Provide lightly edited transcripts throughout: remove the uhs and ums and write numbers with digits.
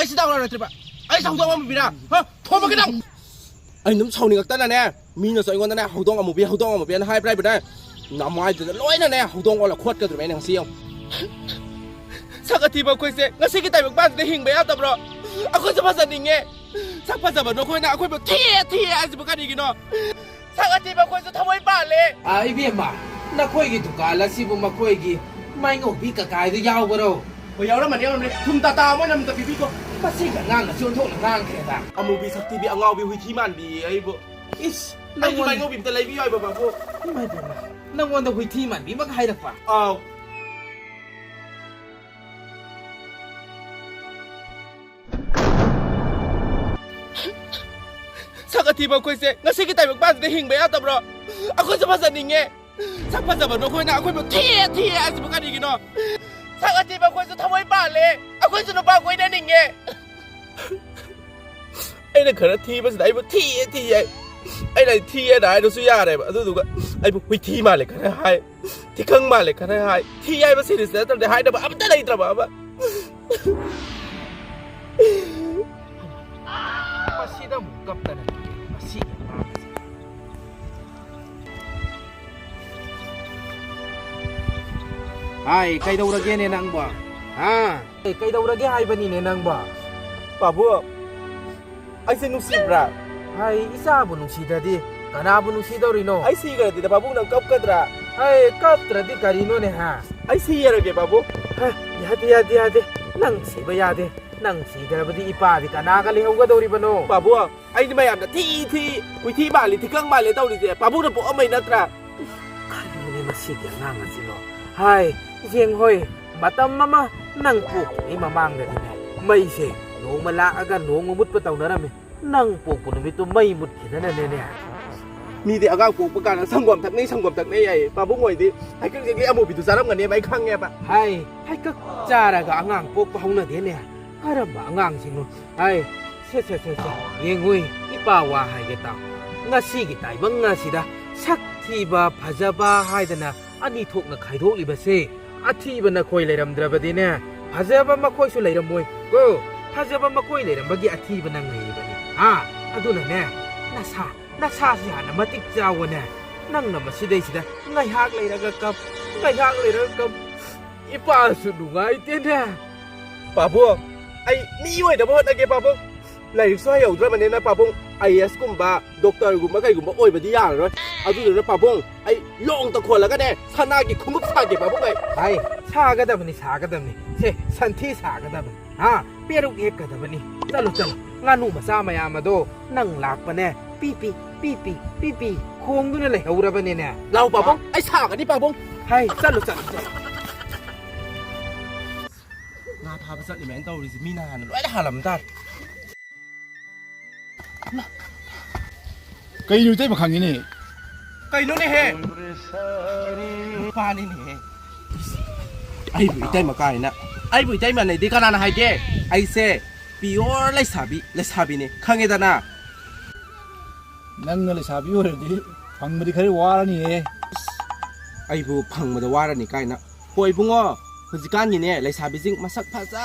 สิดาวอะไรติบะไอ้สาวดองมันบีนะฮะโทรมากันดังไอ้น้ำชาวนี่ก็ตั้งแน่มีเนื้อสวยงอนแน่หาวดองเอาหมูเบี้ยหาวดองเอาหมูเบี้ยให้ไปได้น้ำไม้จะลอยแน่หาวดองเอาละขวดกันตัวแม่นางเสียวสักอาทิตย์บางคนเสียงั้นสิ่งที่แต่บ้านจะหิ่งไปเอาตบรอเอาคนจะมาสั่นยังไงสักภาษาบ้านน้องคนน่ะเอาคนแบบเที่ยไอ้สิบกันอีกเนาะสักอาทิตย์บางคนจะทำไว้บ้านเลยไอ้เบี้ยมานักคุยกี่ตุกาแล้วสิบุมาคุยกี่ไม่งงพี่กะกายตัวยาวกว่าเราไปยาวแล้วมันเนี่ยมันทุ่มตาไม่นำแต่พี่ก็ มาสิกะง่างกับชวนโทษง่างแค่ต่างเอามือบีสักทีบีเอาเงาบีหุยที่มันบีไอ้บุอิสไอ้ที่ไม่เงาบีแต่ไรบีย่อยบ่พวกไม่เป็นไรนักวันตะคุยที่มันบีมาใครตะฝ่าอ้าวสักอาทิตย์บางคนเสียงั้นสิ่งที่แต่บ้านจะหิ่งไปเอาตบรอเอาคนจะมาสั่นยังไงสักภาษาบ้านน้องคนน่ะเอาคนแบบเที่ยไอ้สิบกันอีกเนาะสักอาทิตย์บางคนจะทำไว้บ้านเลยเอาคนจะนบ้านไว้ได้ยังไงไอ้นั่นขนาดที่มันจะได้แบบที่ไอ้ไหนที่ไหนดูสุยาอะไรแบบดูก็ไอ้พวกวิธีมาเลยขนาดให้ที่เครื่องมาเลยขนาดให้ที่ใหญ่มาสิริเสด็จแต่ให้แต่แบบมันจะได้ตระบ้าบ้ามาสิดามุกับแต่เนี่ยมาสิไอ้ใครดูระเกเนี่ยนางบ่ใครดูระเกไอ้บันนี่เนี่ยนางบ่ป่าบัวไอ้สินุสิบระไอ้อิสาบุนุสิดาดิกันอาบุนุสิดาริโนไอ้สิกันดิแต่ป่าบัวนั่งกับกันระไอ้กับตระดิการิโนเนี่ยฮะไอ้สิอะไรกันป่าบัวยาดินั่งสิบยาดินั่งสิแต่ละบดีอีป้าดิกันอากันเลยเอากระโดดริบโนป่าบัวไอ้ที่ไม่ยอมนะที่วิธีบ้านเลยที่เครื่องบ้านเลยเท่านี้เดียป่าบัวน่ะบอกเอาไม่นัดระข้าดูนี่มาสิอย่างนั่งกันสิโนไอ้เจียงหอยมาตั้มมานั่งปลูกนี่มามั่งเลยเนี่ยไม่ใช่หนูมาละอากันหนูงมุดไปเต่านั่นมั้ยนั่งปลูกปุ่นมีตัวไม่มุดขีดนั่นเนี่ยมีแต่อาการปลูกประกันสังความทักนี้สังความทักนี้ไอ้ป่าบัวงอยดิให้ก็อย่างนี้เอาหมูปิดตุสารกันเนี่ยไม่ข้างเงี้ยป่ะให้ก็จ่าอะไรก็อ่างปลูกห้องนั่นเนี่ยอะไรบ้างอ่างสิโนไอ้เช่ยังงุยอีป้าว่าให้กันต่างงั้นสิกิตายบังงั้นสิดาสักทีบ้าพะจ้าบ้าให้แต่นะอันนี้ถูกนะใครถูกลิบเซ่อาทิตย์บันนักคุยเลยรำดราบดีเนี่ยพะจ้าบ้ามาคุยสุดเลยรำมวยก็พะจ้าบ้ามาคุยเลยรำบางทีอาทิตย์บันนังเลยบันนี้อะดูนั่นเนี่ยน่าซาสิฮะนะมาติดเจ้าวันเนี่ยนั่งน่ะมาสิได้สิได้ไงฮักเลยนะกับอีป้าสุดไงเตี้ยเนี่ยป่าบัวไอ้นี่ไว้เดี๋ยวพ่อตะเกียบป่าบัวไหนสวยอยู่ด้วยมันเนี่ยนะป่าบัวไอ้กุมบ้าด็อกเตอร์กุมบ้าใครกุมบ้าโอ้ยบัดดี้ยาเลยเอาดูเดี๋ยวนะป่าบัวไอ้ลองตะขวดแล้วก็เนี่ยชนะกี่คุ้มชากี่ป่าบัวไอ้ชากันแต่บันนี้ชากันแต่บันนี้เช่สันที่ชากันแต่บันเปียรุกเอกกันแต่บันนี้จัลงานหนุ่มมาซามายามาโดนั่งหลักปะเนี่ยปีโค้งดูนั่นเลยเอาระบันเนี่ยเราป่าบัวไอ้ชากันนี่ป่าบัวให้จัลงาพาไปสักอีแมนเตอร์ดิสมีนานร้อยละหาลำตัดไก่อยู่ใจมาขังนี่ไก่นู้นนี่เฮฟ้านี่ไอ้บุ๋ยใจมาไก่นะไอ้บุ๋ยใจมาในดีขนาดไหนเจ้ไอ้เซ่ปีโอเลสาบีนี่ขังเงินนะนั่งเลยสาบีโอเลยดิฟังมาดิใครว่าแล้วนี่ไอ้บุ๋พังมาจะว่าแล้วนี่ไก่นะป่วยบุ๋งอ่ะคนสิการนี่เนี่ยเลยสาบีซิงมาสักภาษา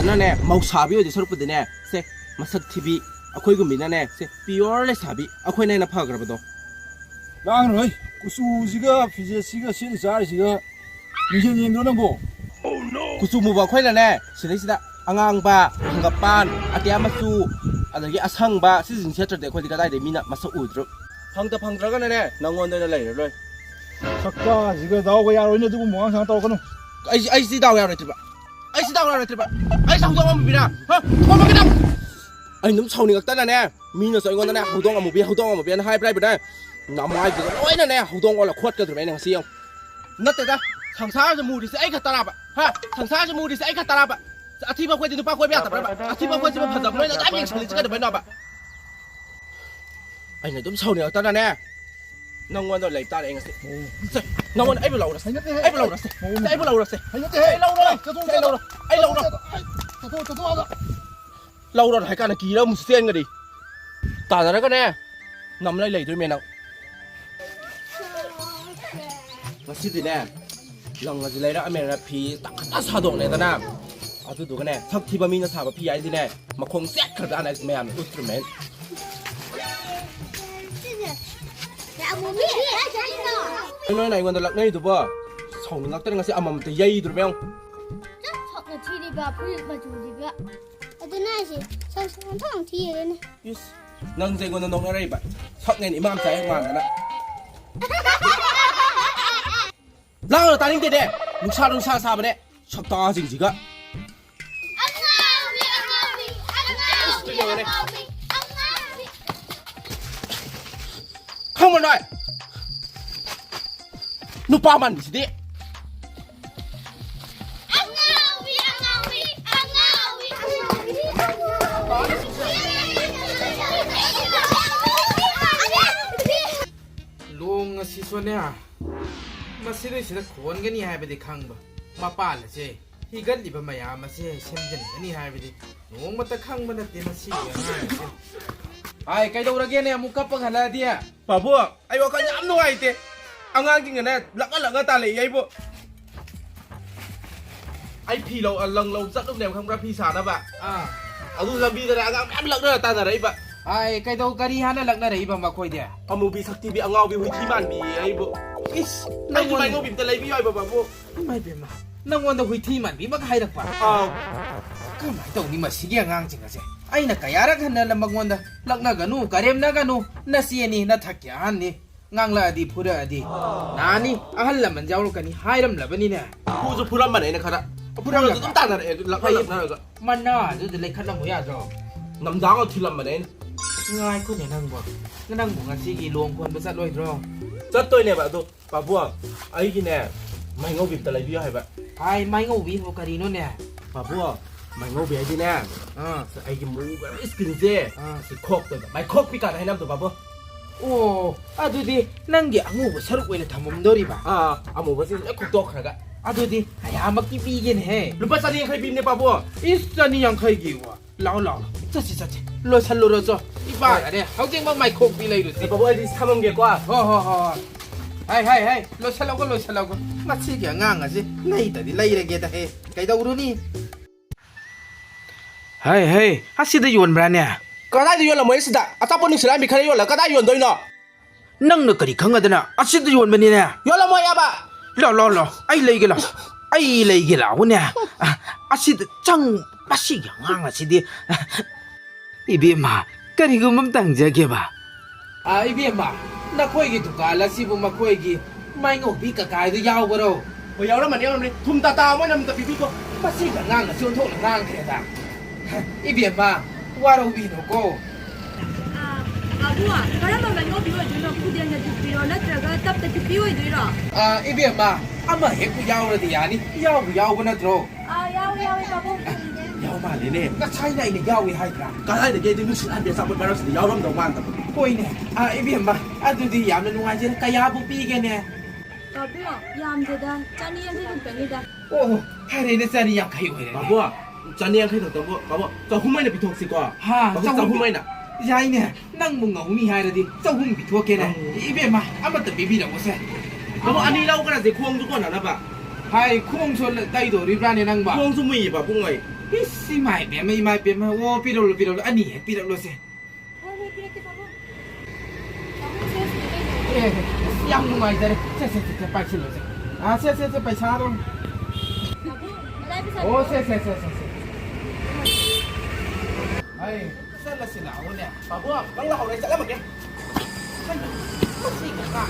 นั่นแน่มาสาบีโอจะสรุปตัวเนี่ยเซ่มาสักทีวีเอาคุยกันมีนั่นแน่เซ่ปีโอเลสาบีเอาคุยในนับพักกระเป๋าร่างเลยกูสู้สิก็ฟิสิกส์สิก็สิ่งสารสิก็มีเช่นนี้ด้วยนะบ่กูสู้มือบอกคุยแล้วแน่สิ่งที่สิได้อ่างบ้าหังกับปานอาเตียมาสู้อะไรอย่างอาสังบ้าสิ่งเชื่อใจเด็กคนที่ก็ได้เดี๋ยวมีน่ะมาสู้อุดรุพังตระกันแน่นางวันเดินอะไรเลยสักก้าสิก็ดาวก็ยาวเลยเนี่ยทุกคนมองทางตอกันนู้ไอ้สิดาวยาวเลยทีบ้าไอ้สิดาวยาวเลยทีบ้าไอ้สาวตัวมันบีนะฮะตัวมันกันดังไอ้น้ำชาวนี่ก็ตั้งแน่มีเนื้อสวยงอนแน่หาวดองเอาหมูเบี้ยให้ไปได้น้ำไม้จะโอ้ยนั่นแน่หาวดองเอาละขวดกันตัวไหนนางเสียวนั่นแต่ละทางซ้ายจะมูดิสิไอ้ขัดตาลาบฮะทางซ้ายจะมูดิสิไอ้ขัดตาลาบอาทิตย์มาคุยจะดูป้าคุยไม่อยากแต่ไปอาทิตย์มาคุยจะมาผัดกับไม่ได้ได้เพียงเฉลี่ยจะได้ไม่นอบไอ้ไหนน้ำชาวนี่ก็ตั้งแน่น้องวันตัวไหลตาเองสิน้องวันไอ้พวกเราสิไอ้พวกเราสิไอ้พวกเราสิไอ้เราเลยไอ้เราให้การกี่แล้วมึงเสียงกันดิตาอะไรก็แน่นำอะไรเลยด้วยเมียเรามาสิดิแน่ลองมาสิเลยนะอเมริกาพีตักตาสะดวกเลยตาหน้า ꯑꯗꯨꯗꯨꯒꯅꯦ ꯁꯛ ꯊꯤꯕ ꯃꯤꯅ ꯁꯥꯕ ꯐꯤ ꯍꯥꯏꯁꯤꯅꯦ ꯃꯈꯣꯡ ꯁꯦꯠꯈ꯭ꯔꯖꯥꯠꯅꯦ ꯃꯌꯥꯝꯅ ꯎꯠꯇ꯭ꯔꯨꯃꯦꯟ ꯅꯣꯏꯅ ꯑꯩꯉꯣꯟꯗ ꯂꯛꯅꯩꯗꯨꯕꯣ ꯁꯥꯎꯅꯤꯡꯉꯛꯇꯅ ꯉꯁꯤ ꯑꯃꯃꯝꯇ ꯌꯩꯗ꯭ꯔꯨꯃꯦ ꯁꯛꯅ ꯊꯤꯔꯤꯕ ꯐꯨꯔꯤꯠ ꯃꯆꯨꯁꯤꯒ ꯑꯗꯨꯅ ꯑꯩꯁꯦ ꯁꯛꯁꯦ ꯑꯣꯟꯊꯣꯛꯅ ꯊꯤꯔꯦꯅꯦ 이씨, 넌 이제 이거는 농나라 이봐. 석낸 이만 짜이 많아나. 나가 다닌 데래. 룩사 사버네. 석다 징지가. không nói. Nó ba mình gì đấy. 롱 ꯑꯁꯤꯁꯨꯅꯦ ꯃꯁꯤꯗꯩꯁꯤꯗ ꯈꯣꯟꯒꯅꯤ ꯍꯥꯏꯕꯗꯤ ꯈꯪꯕ ꯃꯄꯥꯟ ꯑꯁꯦ ꯍꯤꯒꯠꯂꯤꯕ ꯃꯌꯥꯝ ꯑꯁꯦ ꯁꯦꯝꯖꯤꯟꯒꯅꯤ ꯍꯥꯏꯕꯗꯤ ꯅꯣꯡꯃꯇ ꯈꯪꯕ ꯅꯠꯇꯦ ꯃꯁꯤꯒꯤ ꯑꯉꯥꯡꯁꯦ ꯑꯥꯏ ꯀꯩꯗꯧꯔꯒꯦꯅꯦ ꯑꯃꯨꯛ ꯀꯞꯄ ꯍꯜꯂꯛꯑꯗꯤ 바보, 아이 와kan ꯌꯥꯝ ꯅꯨꯡꯉꯥꯏꯇꯦ. ꯑꯉꯥꯡꯁꯤꯡꯅꯅꯦ ꯂꯛꯅ ꯇꯥꯜꯂꯛꯏ ꯑꯩꯕꯨ. ꯑꯩ ꯐꯤ ꯂꯪ ꯆꯠꯂꯨꯕꯅꯦꯕ ꯈꯪꯕ꯭ꯔꯥ ꯐꯤ ꯁꯥꯅꯕ. ꯑꯗꯨ ꯂꯝꯕꯤꯗꯅꯦ ꯑꯉꯥꯡ ꯃꯌꯥꯝ ꯂꯛꯅꯔ ꯇꯥꯟꯅꯔꯛꯏꯕ. ꯑꯥꯏ ꯀꯔꯤ ꯍꯥꯟꯅ ꯂꯛꯅꯔꯛꯏꯕ ꯃꯈꯣꯏꯗꯤ ꯑꯃꯨꯕꯤ ꯁꯛꯇꯤꯕꯤ ꯑꯉꯥꯎꯕꯤ ꯍꯨꯏꯊꯤ ꯃꯥꯟꯕꯤ ꯑꯩꯕꯨ. ꯏꯁ ꯅꯪꯒꯤ ꯃꯥꯏꯉꯧꯕꯤ ꯑꯝꯇ ꯂꯩꯕꯤꯌꯨ ꯍꯥꯏꯕ ꯕꯥꯕꯨ. ꯏꯃꯥꯏ ꯕꯦꯝꯃ ꯅꯪꯉꯣꯟꯗ ꯍꯨꯏꯊꯤ ꯃꯥꯟꯕꯤꯃꯛ ꯍꯥꯏꯔꯛꯄ ꯑꯥꯎ. ꯀꯃꯥꯏꯅ ꯇꯧꯅꯤ ꯃꯁꯤꯒꯤ ꯑꯉꯥꯡꯁꯤꯡ ꯑꯁꯦ ꯑꯩꯅ ꯀꯌꯥꯔꯛ ꯍꯟꯅ ꯃꯉꯣꯟꯗ ꯂꯛꯅꯒꯅꯨ ꯀꯔꯦꯝꯅꯒꯅꯨ ꯅꯆꯦꯅꯤ ꯅꯊꯛꯀꯤ ꯑꯍꯟꯅꯤ ꯉꯥꯡꯂꯛꯑꯗꯤ ꯐꯨꯔꯛꯑꯗꯤ ꯅꯥꯅꯤ ꯑꯍꯜ ꯂꯃꯟ ꯌꯥꯎꯔꯛꯀꯅꯤ ꯍꯥꯏꯔꯝꯂꯕꯅꯤꯅꯦ ꯐꯨꯁꯨ ꯐꯨꯔꯝꯕꯅꯦ ꯑꯩꯅ ꯈꯔ. ꯐꯨꯔꯝꯕꯁꯨ ꯑꯗꯨꯝ ꯇꯥꯟꯅꯔꯛꯑꯦ ꯂꯛꯅꯔꯒ. ꯃꯅꯥ ꯑꯗꯨꯗ ꯂꯩꯈꯠꯂꯝꯃꯨ ꯌꯥꯗ꯭ꯔꯣ ꯅꯝꯗꯥꯡꯒ ꯊꯤꯜꯂꯝꯕꯅꯦ ꯑꯩꯅ. ꯉꯥꯏꯈꯣꯅꯦ ꯅꯪꯕꯨ ꯉꯁꯤꯒꯤ ꯂꯣꯡ ꯈꯣꯟꯕ ꯆꯠꯂꯣꯏꯗ꯭ꯔꯣ ꯆꯠꯇꯣꯏꯅꯦꯕ ꯑꯗꯣ ꯕꯥꯕꯨ ꯑꯩꯒꯤꯅꯦ ꯃꯥꯏꯉꯧꯕꯤ ꯑꯝꯇ ꯂꯩꯕꯤꯌꯨ ꯍꯥꯏꯕ. ꯍꯥꯏ ꯃꯥꯏꯉꯧꯕꯤꯕꯨ ꯀꯔꯤꯅꯣꯅꯦ ꯕꯥꯕꯨ ꯃꯥꯏꯉꯧꯕꯤ ꯍꯥꯏꯗꯤꯅꯦ ꯑꯥ ꯑꯩꯒꯤ ꯃꯨꯕ ꯏꯁꯀꯤꯟꯁꯦ ꯁꯤ ꯈꯣꯛꯇꯣꯏꯕ ꯃꯥꯏꯈꯣꯛꯄꯤ ꯀꯥꯟꯅ ꯍꯥꯏꯅꯕꯗꯣ ꯕꯥꯕꯨ. ꯑꯣ ꯑꯗꯨꯗꯤ ꯅꯪꯒꯤ ꯑꯉꯧꯕ ꯁꯔꯨꯛ ꯑꯣꯏꯅ ꯊꯝꯃꯝꯗꯣꯔꯤꯕ ꯑꯃꯨꯕꯁꯤ ꯂꯣꯏ ꯈꯣꯛꯇꯣꯛꯈ꯭ꯔꯒ. ꯑꯗꯨꯗꯤ ꯀꯌꯥꯃꯛꯇꯤ ꯄꯤꯒꯦꯅꯦꯍꯦ ꯂꯨꯄꯥ 250 ꯄꯤꯕꯅꯦ ꯕꯥꯕꯨ. 이스 250기 와 라오 짜치 로살로로죠 이봐야네 하우징막 마이콕 빌레이루지 바보 어디 사먹게고. 허허허 하이 로살라고 마치기 앙앙하지 나이다디 라이레게다 해 가이다 우르니 하이 하시드 요원브라네 그다이 요라 뭐이스다. 아따뽀니 슬라미 카레 요라 그다이 요원도이노. năng 그리 강하더나 아시드 요원브니네 요라 뭐야바. 라라라 아이 레이게라 오네 아시드 짱 마시기 앙앙하시디 이비마 그리고 맘땅자게봐 이비마 나코이기 두깔라시부 마코이기 마이고비 까까이도 야오거로 뭐 야오라만 야오라만 tumtata 뭐 남다 비비고. 마시기 앙앙하시 온토는 앙앙해다 이비마 와로비노고 아부아 그러면 맹고 비워주나 부대는 비워 나트라가 답답 비워주라 이비마 아마 해고 야오라디 야니 야오고 나트로 야we 바보 야오 말이네. 나 차이나 있는 야오이 하이드라 그다이 게 지금 신한데 사고 말았을 때 야오람도 많다. 보이네 이비마 아두디 야는 누가지 까야부 삐게네 바보야 얌데다 짜니한테 뱅이다 오 하레네 쌀이 약하이 오이네 바보. 짜니양 khai thật bố. 바보. 저 후마이나 비톡시 거. 저 후마이나. 야이네 낭문 ngௌ니 하이라디 저훈 비토케네 이베마 아마도 비비라고 세 바보 아니 라오가나 제 쿠엉 주고 나나 봐. 하이 쿠몽솔 따이도 리브라네 낭바 쿠엉 주무이 봐 뿡어이. 이씨 마이 베마 오 비롤로 아니 비롤로 세 이렇게 바보 예 양문 아이다레 세세세 빨치로 세 세세 빨차로 바보 오 세세세 아이 셀라시 나오네 바보. 깡라 하오래 잘라 먹게. 마시가